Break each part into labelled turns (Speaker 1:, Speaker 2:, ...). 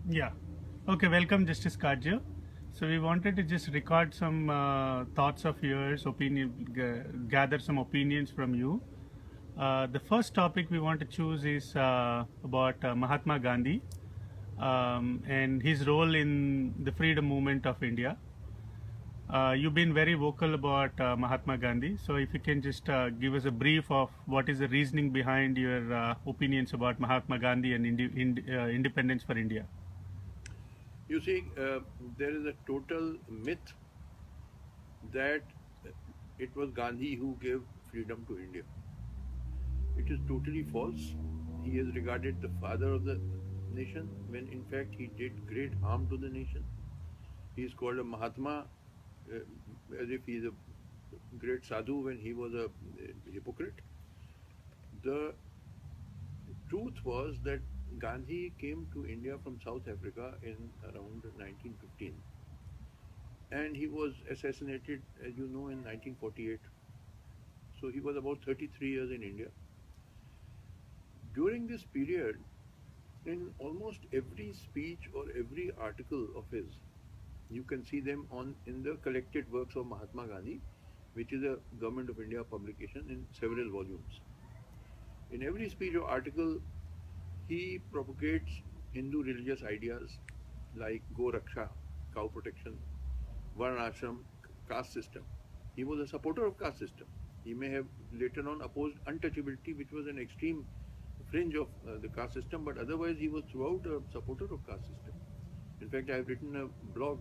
Speaker 1: Yeah. Okay, welcome Justice Kajju. So we wanted to just record some thoughts of yours, gather some opinions from you. The first topic we want to choose is about Mahatma Gandhi and his role in the freedom movement of India. You've been very vocal about Mahatma Gandhi. So if you can just give us a brief of what is the reasoning behind your opinions about Mahatma Gandhi and independence for India.
Speaker 2: You see, there is a total myth that it was Gandhi who gave freedom to India. It is totally false. He is regarded the father of the nation when in fact he did great harm to the nation. He is called a Mahatma uh, as if he is a great sadhu when he was a hypocrite. The truth was that Gandhi came to India from South Africa in around 1915 and he was assassinated, as you know, in 1948. So he was about 33 years in India. During this period, in almost every speech or every article of his, you can see them on in the collected works of Mahatma Gandhi, which is a Government of India publication in several volumes. In every speech or article, he propagates Hindu religious ideas like Go Raksha, cow protection, Varna Ashram, caste system. He was a supporter of caste system. He may have later on opposed untouchability, which was an extreme fringe of the caste system, but otherwise he was throughout a supporter of caste system. In fact, I have written a blog,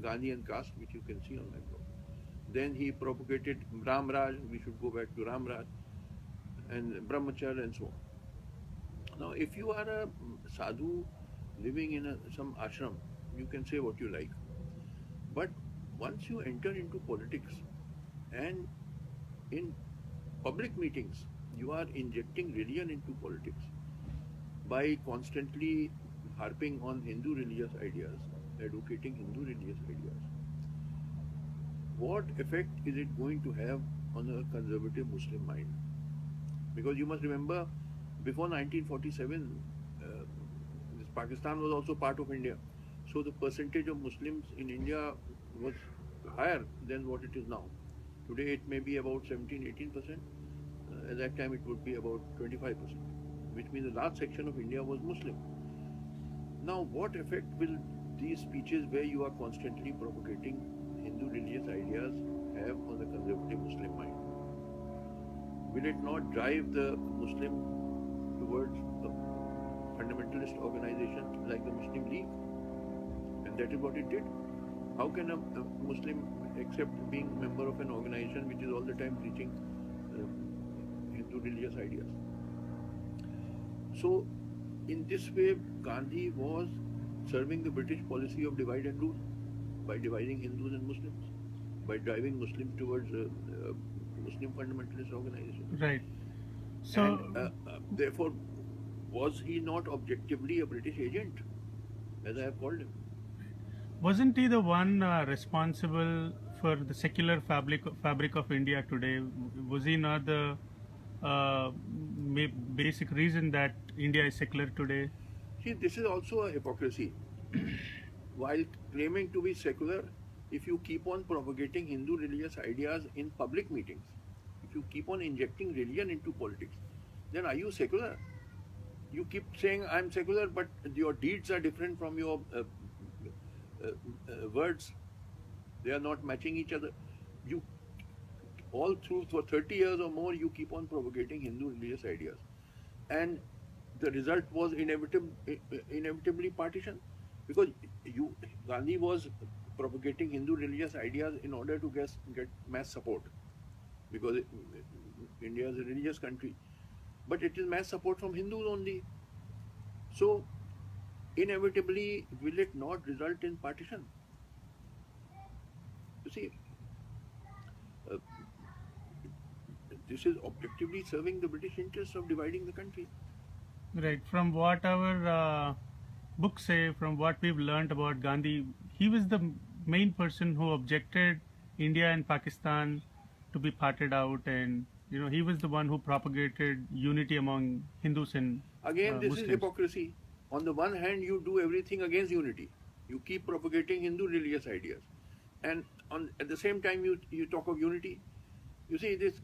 Speaker 2: Gandhi and Caste, which you can see on my blog. Then he propagated Ram Raj, we should go back to Ram Raj, and Brahmacharya and so on. Now, if you are a sadhu living in some ashram, you can say what you like. But once you enter into politics and in public meetings, you are injecting religion into politics by constantly harping on Hindu religious ideas, advocating Hindu religious ideas. What effect is it going to have on a conservative Muslim mind? Because you must remember, before 1947, this Pakistan was also part of India. So the percentage of Muslims in India was higher than what it is now. Today it may be about 17-18%. At that time it would be about 25%, which means the large section of India was Muslim. Now, what effect will these speeches where you are constantly propagating Hindu religious ideas have on the conservative Muslim mind? Will it not drive the Muslim towards a fundamentalist organization like the Muslim League? And that is what it did. How can a Muslim accept being a member of an organization which is all the time preaching Hindu religious ideas? So, in this way, Gandhi was serving the British policy of divide and rule by dividing Hindus and Muslims, by driving Muslims towards Muslim fundamentalist organizations.
Speaker 1: Right.
Speaker 2: And
Speaker 1: So,
Speaker 2: therefore, was he not objectively a British agent, as I have called him?
Speaker 1: wasn't he the one responsible for the secular fabric of India today? Was he not the basic reason that India is secular today?
Speaker 2: See, this is also a hypocrisy. While claiming to be secular, if you keep on propagating Hindu religious ideas in public meetings, if you keep on injecting religion into politics, then are you secular? You keep saying, I'm secular, but your deeds are different from your words. They are not matching each other. You all through for 30 years or more, you keep on propagating Hindu religious ideas. And the result was inevitably partition, because Gandhi was propagating Hindu religious ideas in order to get mass support, because India is a religious country, but it is mass support from Hindus only. So inevitably, will it not result in partition? You see, uh, this is objectively serving the British interests of dividing the country.
Speaker 1: Right. From what our books say, from what we've learned about Gandhi, he was the main person who objected India and Pakistan to be parted out, and he was the one who propagated unity among Hindus and
Speaker 2: Again, this is
Speaker 1: Muslims.
Speaker 2: hypocrisy. On the one hand, you do everything against unity. You keep propagating Hindu religious ideas, and at the same time you talk of unity. You see, this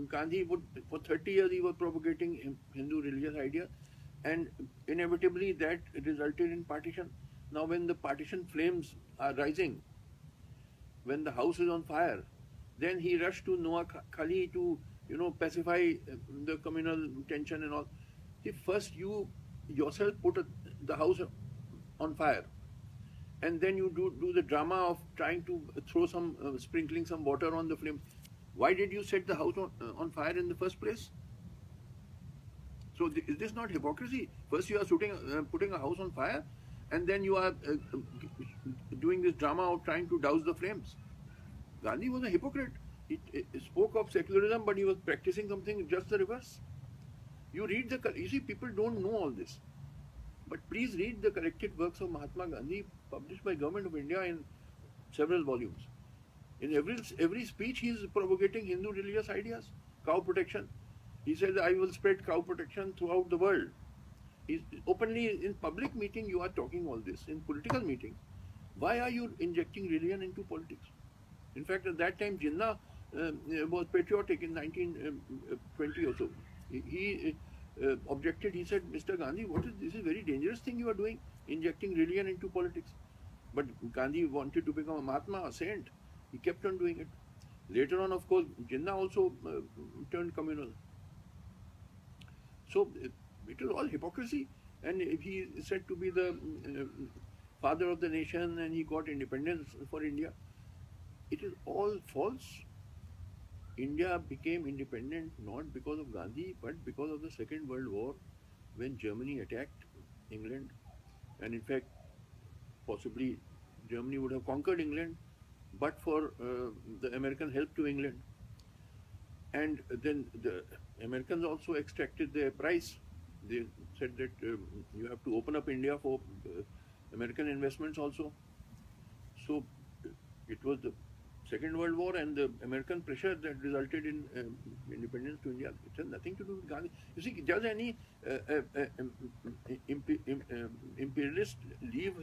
Speaker 2: Gandhi would, for 30 years he was propagating Hindu religious ideas, and inevitably that resulted in partition. Now, when the partition flames are rising, when the house is on fire, then he rushed to Noah Khali to pacify the communal tension and all. See, first you yourself put the house on fire, and then you do the drama of trying to throw some sprinkling some water on the flame. Why did you set the house on fire in the first place? So is this not hypocrisy? First you are putting a house on fire, and then you are doing this drama of trying to douse the flames. Gandhi was a hypocrite. He spoke of secularism, but he was practicing something just the reverse. You see, people don't know all this. But please read the collected works of Mahatma Gandhi published by Government of India in several volumes. In every speech he is propagating Hindu religious ideas. Cow protection. He says, I will spread cow protection throughout the world. He's openly, in public meeting, you are talking all this. In political meetings, why are you injecting religion into politics? In fact, at that time, Jinnah was patriotic in 1920 or so. He objected. He said, Mr. Gandhi, this is a very dangerous thing you are doing, injecting religion into politics. But Gandhi wanted to become a Mahatma, a saint. He kept on doing it. Later on, of course, Jinnah also turned communal. So it was all hypocrisy. And he is said to be the father of the nation, and he got independence for India. It is all false. India became independent not because of Gandhi, but because of the Second World War, when Germany attacked England. And in fact, possibly Germany would have conquered England, but for the American help to England. And then the Americans also extracted their price. They said that you have to open up India for American investments also. So it was the Second World War and the American pressure that resulted in independence to India. It has nothing to do with Gandhi. You see, does any imperialist leave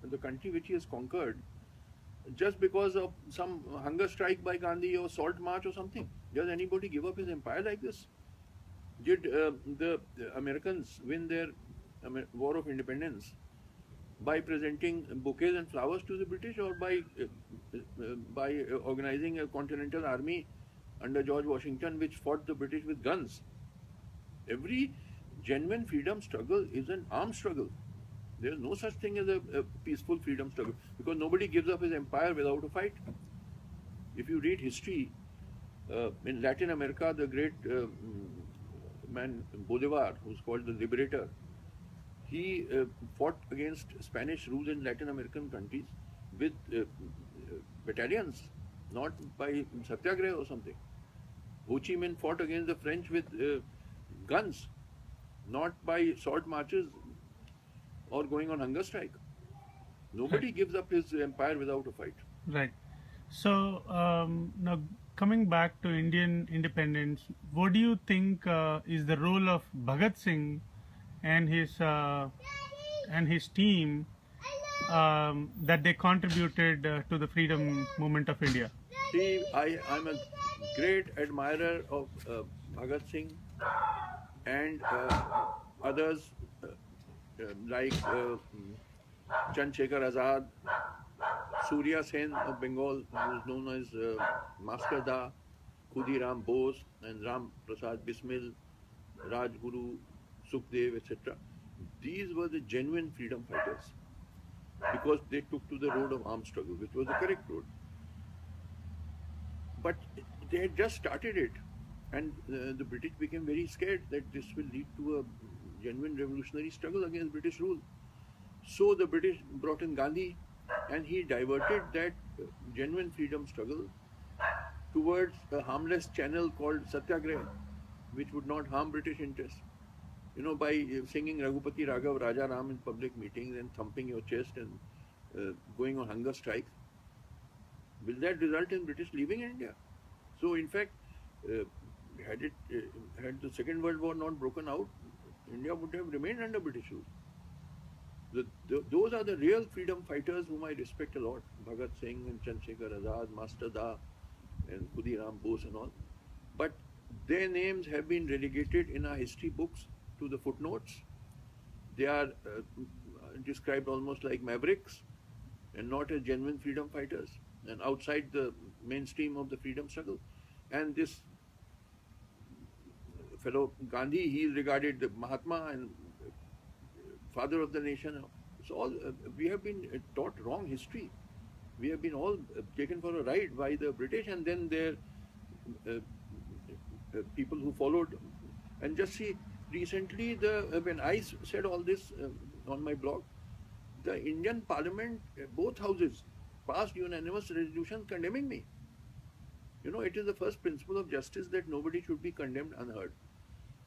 Speaker 2: the country which he has conquered just because of some hunger strike by Gandhi or salt march or something? Does anybody give up his empire like this? Did the Americans win their war of independence by presenting bouquets and flowers to the British, or by organizing a continental army under George Washington which fought the British with guns? Every genuine freedom struggle is an armed struggle. There is no such thing as a peaceful freedom struggle, because nobody gives up his empire without a fight. If you read history, in Latin America, the great man Bolivar, who's called the Liberator, he fought against Spanish rule in Latin American countries with battalions, not by satyagraha or something. Ho Chi Minh fought against the French with guns, not by salt marches or going on hunger strike. Nobody gives up his empire without a fight.
Speaker 1: Right. So now coming back to Indian independence, what do you think is the role of Bhagat Singh and his team that they contributed to the freedom movement of India?
Speaker 2: See, I'm a great admirer of Bhagat Singh and others like Chandrasekhar Azad, Surya Sen of Bengal, who is known as Master Da, Khudiram Bose and Ram Prasad Bismil, Rajguru, Sukhdev, etc. These were the genuine freedom fighters, because they took to the road of armed struggle, which was the correct road. But they had just started it, and the British became very scared that this will lead to a genuine revolutionary struggle against British rule. So the British brought in Gandhi, and he diverted that genuine freedom struggle towards a harmless channel called Satyagraha, which would not harm British interests. You know, by singing Raghupati Raghav Raja Ram in public meetings and thumping your chest and going on hunger strikes, will that result in British leaving India? So in fact, had the Second World War not broken out, India would have remained under British rule. Those are the real freedom fighters whom I respect a lot. Bhagat Singh and Chandrasekhar Azad, Master Da, and Khudiram Bose and all. But their names have been relegated in our history books to the footnotes. They are described almost like mavericks and not as genuine freedom fighters and outside the mainstream of the freedom struggle. And this fellow Gandhi, he is regarded the Mahatma and father of the nation. So all we have been taught wrong history. We have been all taken for a ride by the British, and then their people who followed. And just see, recently, when I said all this on my blog, the Indian Parliament, both houses, passed unanimous resolutions condemning me. You know, it is the first principle of justice that nobody should be condemned unheard.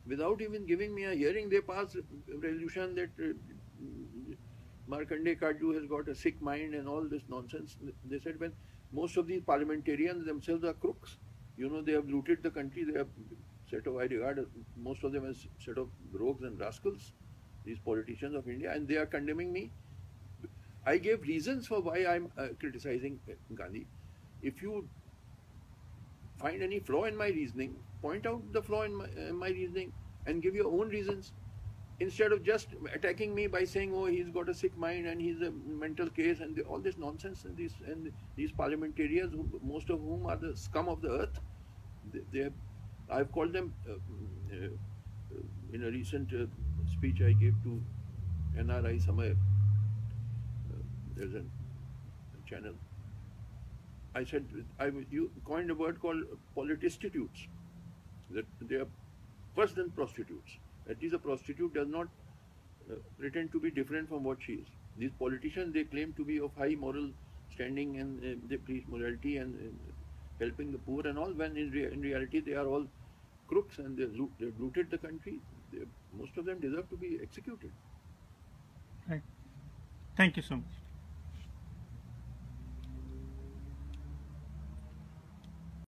Speaker 2: Without even giving me a hearing, they passed a resolution that Markandeya Kaju has got a sick mind and all this nonsense. They said when most of these parliamentarians themselves are crooks, you know, they have looted the country, they have I regard most of them as set of rogues and rascals, these politicians of India, and they are condemning me. I gave reasons for why I'm criticizing Gandhi. If you find any flaw in my reasoning, point out the flaw in my reasoning and give your own reasons instead of just attacking me by saying, oh, he's got a sick mind and he's a mental case and all this nonsense. And these parliamentarians, most of whom are the scum of the earth, I've called them in a recent speech I gave to NRI Samay. There's a channel. I said, you coined a word called politistitutes, that they are worse than prostitutes. At least a prostitute does not pretend to be different from what she is. These politicians, they claim to be of high moral standing and they preach morality and helping the poor and all, when in reality they are all crooks and they've looted the country. Most of them deserve to be executed.
Speaker 1: Right. Thank you so much.